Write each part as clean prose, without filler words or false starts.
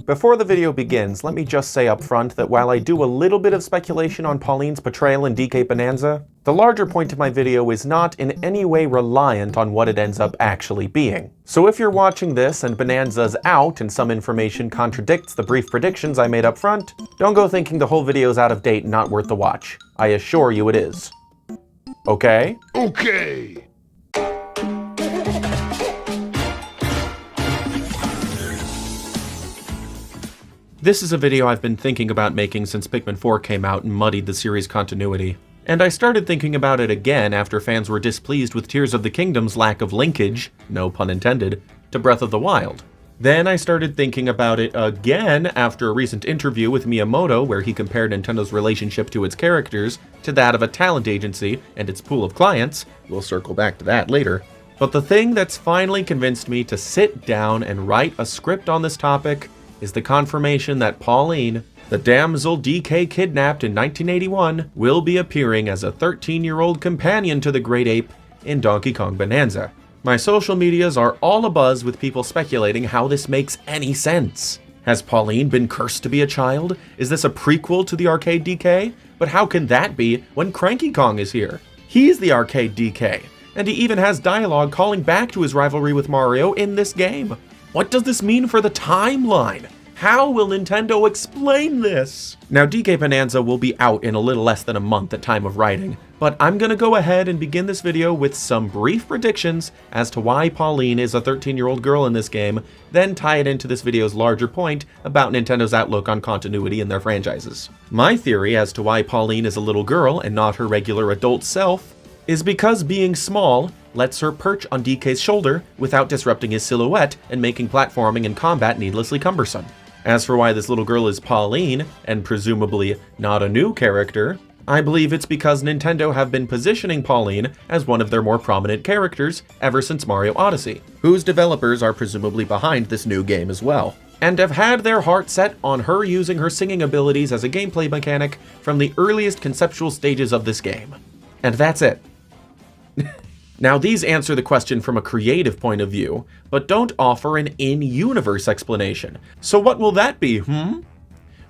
Before the video begins, let me just say up front that while I do a little bit of speculation on Pauline's portrayal in DK Bananza, the larger point of my video is not in any way reliant on what it ends up actually being. So if you're watching this and Bananza's out and some information contradicts the brief predictions I made up front, don't go thinking the whole video's out of date and not worth the watch. I assure you it is. Okay? Okay! This is a video I've been thinking about making since Pikmin 4 came out and muddied the series' continuity. And I started thinking about it again after fans were displeased with Tears of the Kingdom's lack of linkage, no pun intended, to Breath of the Wild. Then I started thinking about it again after a recent interview with Miyamoto where he compared Nintendo's relationship to its characters to that of a talent agency and its pool of clients. We'll circle back to that later. But the thing that's finally convinced me to sit down and write a script on this topic is the confirmation that Pauline, the damsel DK kidnapped in 1981, will be appearing as a 13-year-old companion to the Great Ape in Donkey Kong Bonanza. My social medias are all abuzz with people speculating how this makes any sense. Has Pauline been cursed to be a child? Is this a prequel to the arcade DK? But how can that be when Cranky Kong is here? He's the arcade DK, and he even has dialogue calling back to his rivalry with Mario in this game. What does this mean for the timeline? How will Nintendo explain this? Now, DK Bananza will be out in a little less than a month at time of writing, but I'm gonna go ahead and begin this video with some brief predictions as to why Pauline is a 13-year-old girl in this game, then tie it into this video's larger point about Nintendo's outlook on continuity in their franchises. My theory as to why Pauline is a little girl and not her regular adult self is because being small lets her perch on DK's shoulder without disrupting his silhouette and making platforming and combat needlessly cumbersome. As for why this little girl is Pauline, and presumably not a new character, I believe it's because Nintendo have been positioning Pauline as one of their more prominent characters ever since Mario Odyssey, whose developers are presumably behind this new game as well, and have had their heart set on her using her singing abilities as a gameplay mechanic from the earliest conceptual stages of this game. And that's it. Now, these answer the question from a creative point of view, but don't offer an in-universe explanation. So what will that be,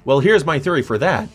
Well, here's my theory for that.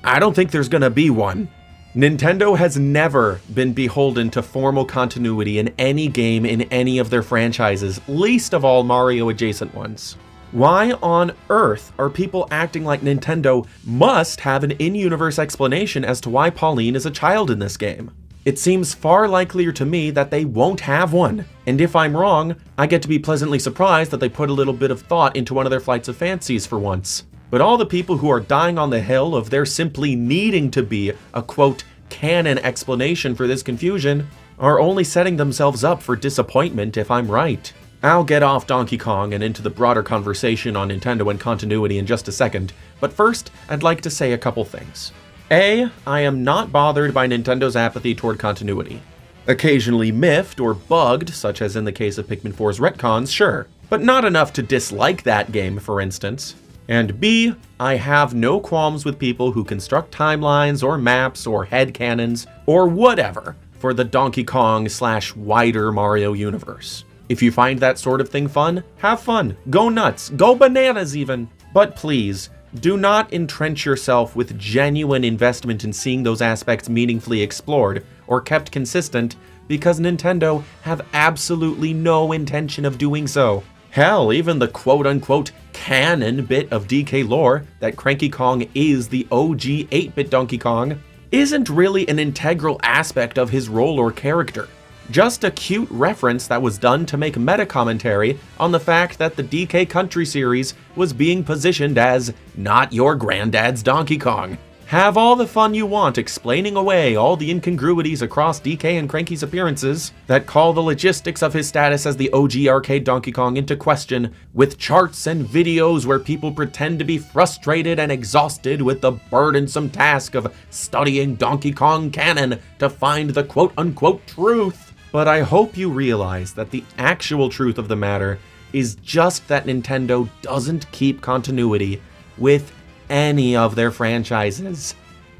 I don't think there's gonna be one. Nintendo has never been beholden to formal continuity in any game in any of their franchises, least of all Mario-adjacent ones. Why on earth are people acting like Nintendo must have an in-universe explanation as to why Pauline is a child in this game? It seems far likelier to me that they won't have one. And if I'm wrong, I get to be pleasantly surprised that they put a little bit of thought into one of their flights of fancies for once. But all the people who are dying on the hill of there simply needing to be a quote canon explanation for this confusion are only setting themselves up for disappointment if I'm right. I'll get off Donkey Kong and into the broader conversation on Nintendo and continuity in just a second, but first, I'd like to say a couple things. A, I am not bothered by Nintendo's apathy toward continuity. Occasionally miffed or bugged, such as in the case of Pikmin 4's retcons, sure, but not enough to dislike that game, for instance. And B, I have no qualms with people who construct timelines or maps or headcanons or whatever for the Donkey Kong / wider Mario universe. If you find that sort of thing fun, have fun, go nuts, go bananas even. But please, do not entrench yourself with genuine investment in seeing those aspects meaningfully explored or kept consistent, because Nintendo have absolutely no intention of doing so. Hell, even the quote-unquote canon bit of DK lore that Cranky Kong is the OG 8-bit Donkey Kong isn't really an integral aspect of his role or character. Just a cute reference that was done to make meta-commentary on the fact that the DK Country series was being positioned as not your granddad's Donkey Kong. Have all the fun you want explaining away all the incongruities across DK and Cranky's appearances that call the logistics of his status as the OG arcade Donkey Kong into question, with charts and videos where people pretend to be frustrated and exhausted with the burdensome task of studying Donkey Kong canon to find the quote-unquote truth. But I hope you realize that the actual truth of the matter is just that Nintendo doesn't keep continuity with any of their franchises.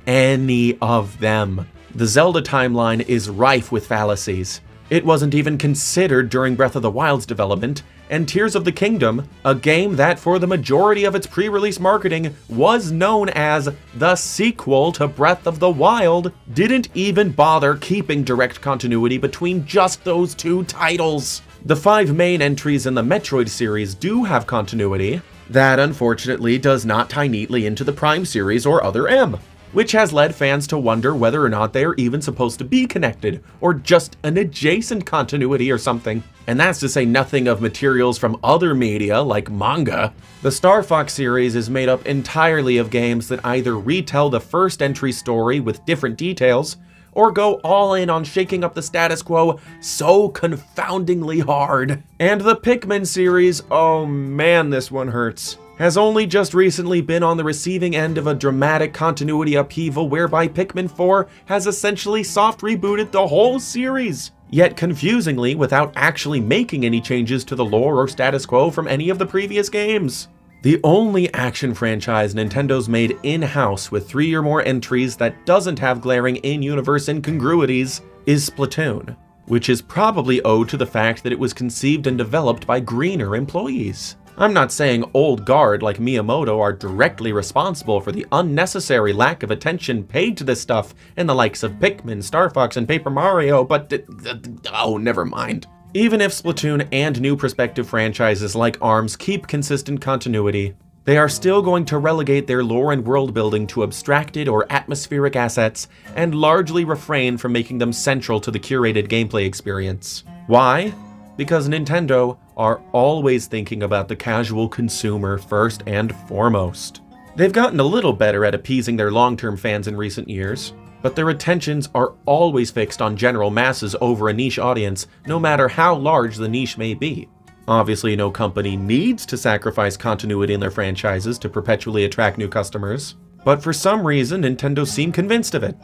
Any of them. The Zelda timeline is rife with fallacies. It wasn't even considered during Breath of the Wild's development, and Tears of the Kingdom, a game that for the majority of its pre-release marketing was known as the sequel to Breath of the Wild, didn't even bother keeping direct continuity between just those two titles. The 5 main entries in the Metroid series do have continuity. That, unfortunately, does not tie neatly into the Prime series or Other M, which has led fans to wonder whether or not they are even supposed to be connected, or just an adjacent continuity or something. And that's to say nothing of materials from other media like manga. The Star Fox series is made up entirely of games that either retell the first entry story with different details, or go all in on shaking up the status quo so confoundingly hard. And the Pikmin series, oh man, this one hurts, has only just recently been on the receiving end of a dramatic continuity upheaval whereby Pikmin 4 has essentially soft rebooted the whole series, yet confusingly without actually making any changes to the lore or status quo from any of the previous games. The only action franchise Nintendo's made in-house with 3 or more entries that doesn't have glaring in-universe incongruities is Splatoon, which is probably owed to the fact that it was conceived and developed by greener employees. I'm not saying old guard like Miyamoto are directly responsible for the unnecessary lack of attention paid to this stuff in the likes of Pikmin, Star Fox, and Paper Mario, but oh, never mind. Even if Splatoon and new prospective franchises like ARMS keep consistent continuity, they are still going to relegate their lore and world building to abstracted or atmospheric assets and largely refrain from making them central to the curated gameplay experience. Why? Because Nintendo are always thinking about the casual consumer first and foremost. They've gotten a little better at appeasing their long-term fans in recent years, but their attentions are always fixed on general masses over a niche audience, no matter how large the niche may be. Obviously, no company needs to sacrifice continuity in their franchises to perpetually attract new customers, but for some reason, Nintendo seem convinced of it.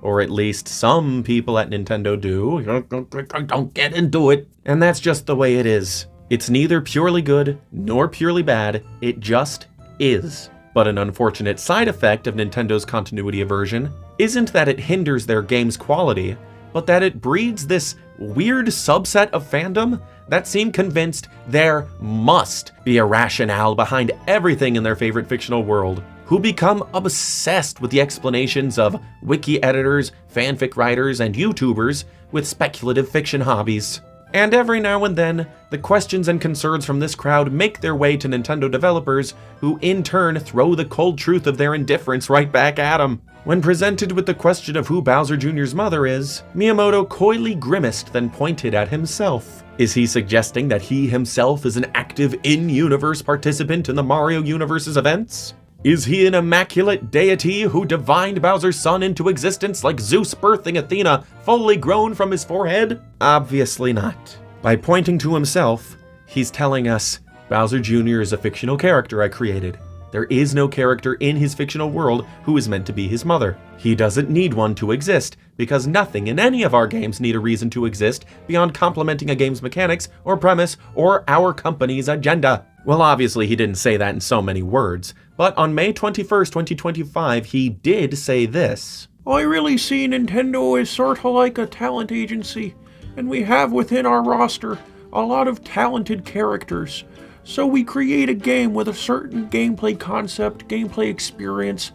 Or at least some people at Nintendo do. Don't get into it. And that's just the way it is. It's neither purely good nor purely bad, it just is. But an unfortunate side effect of Nintendo's continuity aversion isn't that it hinders their game's quality, but that it breeds this weird subset of fandom that seem convinced there must be a rationale behind everything in their favorite fictional world, who become obsessed with the explanations of wiki editors, fanfic writers, and YouTubers with speculative fiction hobbies. And every now and then, the questions and concerns from this crowd make their way to Nintendo developers, who in turn throw the cold truth of their indifference right back at them. When presented with the question of who Bowser Jr.'s mother is, Miyamoto coyly grimaced, then pointed at himself. Is he suggesting that he himself is an active in-universe participant in the Mario universe's events? Is he an immaculate deity who divined Bowser's son into existence like Zeus birthing Athena fully grown from his forehead? Obviously not. By pointing to himself, he's telling us, Bowser Jr. is a fictional character I created. There is no character in his fictional world who is meant to be his mother. He doesn't need one to exist, because nothing in any of our games need a reason to exist beyond complementing a game's mechanics or premise or our company's agenda. Well, obviously he didn't say that in so many words, but on May 21st, 2025, he did say this. I really see Nintendo as sort of like a talent agency, and we have within our roster a lot of talented characters. So we create a game with a certain gameplay concept, gameplay experience,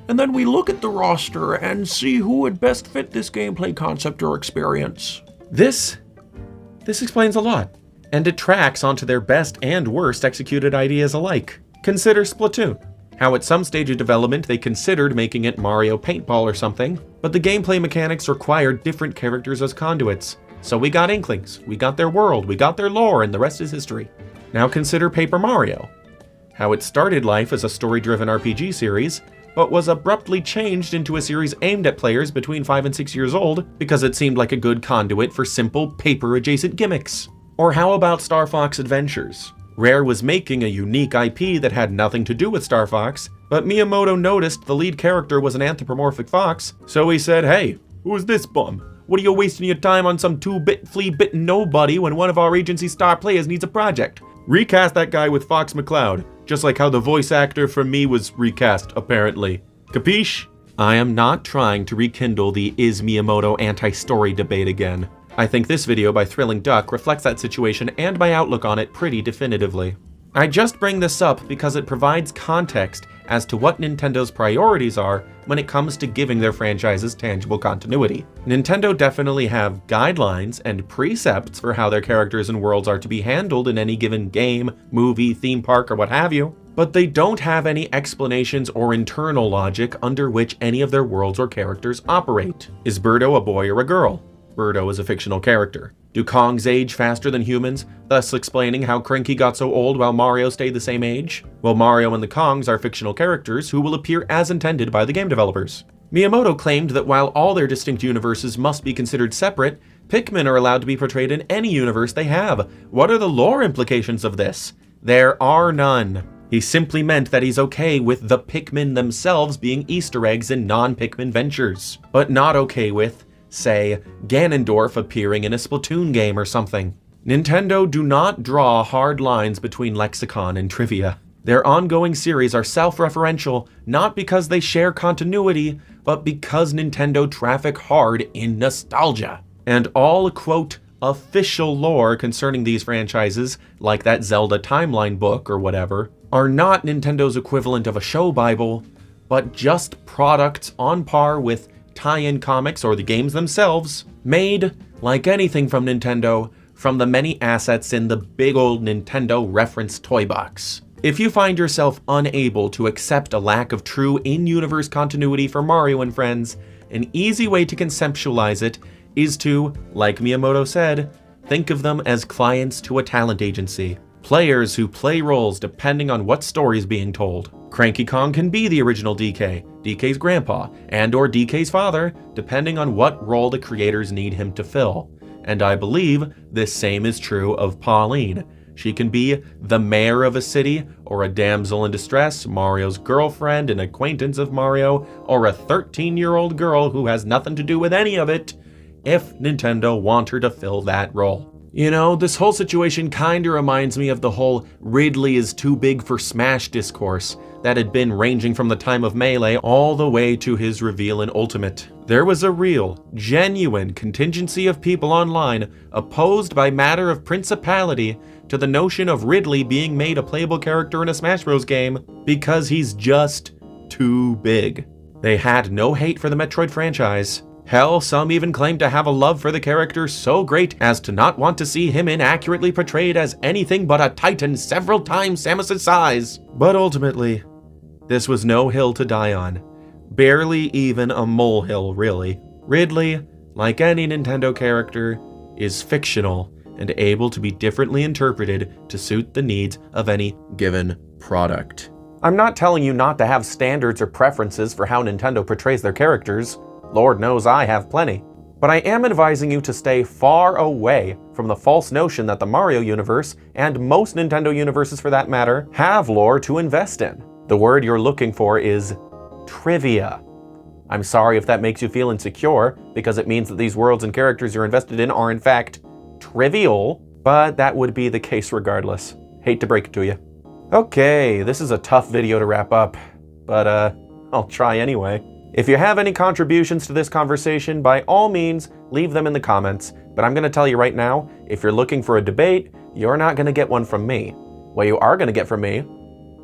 and then we look at the roster and see who would best fit this gameplay concept or experience. This explains a lot, and it tracks onto their best and worst executed ideas alike. Consider Splatoon. How at some stage of development they considered making it Mario Paintball or something, but the gameplay mechanics required different characters as conduits. So we got Inklings, we got their world, we got their lore, and the rest is history. Now consider Paper Mario. How it started life as a story-driven RPG series, but was abruptly changed into a series aimed at players between 5 and 6 years old because it seemed like a good conduit for simple paper-adjacent gimmicks. Or how about Star Fox Adventures? Rare was making a unique IP that had nothing to do with Star Fox, but Miyamoto noticed the lead character was an anthropomorphic fox, so he said, hey, who's this bum? What are you wasting your time on some 2-bit flea-bitten nobody when one of our agency's star players needs a project? Recast that guy with Fox McCloud, just like how the voice actor for me was recast, apparently. Capiche? I am not trying to rekindle the is Miyamoto anti-story debate again. I think this video by Thrilling Duck reflects that situation and my outlook on it pretty definitively. I just bring this up because it provides context as to what Nintendo's priorities are when it comes to giving their franchises tangible continuity. Nintendo definitely have guidelines and precepts for how their characters and worlds are to be handled in any given game, movie, theme park, or what have you, but they don't have any explanations or internal logic under which any of their worlds or characters operate. Is Birdo a boy or a girl? Birdo is a fictional character. Do Kongs age faster than humans, thus explaining how Cranky got so old while Mario stayed the same age? Well, Mario and the Kongs are fictional characters who will appear as intended by the game developers. Miyamoto claimed that while all their distinct universes must be considered separate, Pikmin are allowed to be portrayed in any universe they have. What are the lore implications of this? There are none. He simply meant that he's okay with the Pikmin themselves being Easter eggs in non-Pikmin ventures, but not okay with, say, Ganondorf appearing in a Splatoon game or something. Nintendo do not draw hard lines between lexicon and trivia. Their ongoing series are self-referential, not because they share continuity, but because Nintendo traffic hard in nostalgia. And all, quote, official lore concerning these franchises, like that Zelda timeline book or whatever, are not Nintendo's equivalent of a show bible, but just products on par with tie-in comics or the games themselves, made, like anything from Nintendo, from the many assets in the big old Nintendo reference toy box. If you find yourself unable to accept a lack of true in-universe continuity for Mario and friends, an easy way to conceptualize it is to, like Miyamoto said, think of them as clients to a talent agency. Players who play roles depending on what story is being told. Cranky Kong can be the original DK, DK's grandpa, and or DK's father, depending on what role the creators need him to fill. And I believe this same is true of Pauline. She can be the mayor of a city, or a damsel in distress, Mario's girlfriend, an acquaintance of Mario, or a 13-year-old girl who has nothing to do with any of it, if Nintendo want her to fill that role. You know, this whole situation kinda reminds me of the whole Ridley is too big for Smash discourse that had been ranging from the time of Melee all the way to his reveal in Ultimate. There was a real, genuine contingency of people online opposed by matter of principality to the notion of Ridley being made a playable character in a Smash Bros. Game because he's just too big. They had no hate for the Metroid franchise. Hell, some even claimed to have a love for the character so great as to not want to see him inaccurately portrayed as anything but a titan several times Samus's size. But ultimately, this was no hill to die on. Barely even a molehill, really. Ridley, like any Nintendo character, is fictional and able to be differently interpreted to suit the needs of any given product. I'm not telling you not to have standards or preferences for how Nintendo portrays their characters. Lord knows I have plenty. But I am advising you to stay far away from the false notion that the Mario universe, and most Nintendo universes for that matter, have lore to invest in. The word you're looking for is trivia. I'm sorry if that makes you feel insecure, because it means that these worlds and characters you're invested in are in fact trivial, but that would be the case regardless. Hate to break it to you. Okay, this is a tough video to wrap up, but I'll try anyway. If you have any contributions to this conversation, by all means, leave them in the comments. But I'm going to tell you right now, if you're looking for a debate, you're not going to get one from me. What you are going to get from me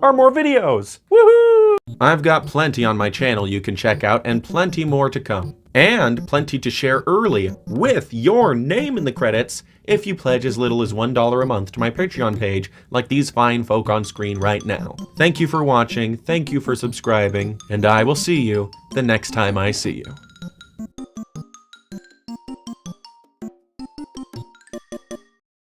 are more videos. Woohoo! I've got plenty on my channel you can check out, and plenty more to come. And plenty to share early, with your name in the credits, if you pledge as little as $1 a month to my Patreon page, like these fine folk on screen right now. Thank you for watching, thank you for subscribing, and I will see you the next time I see you.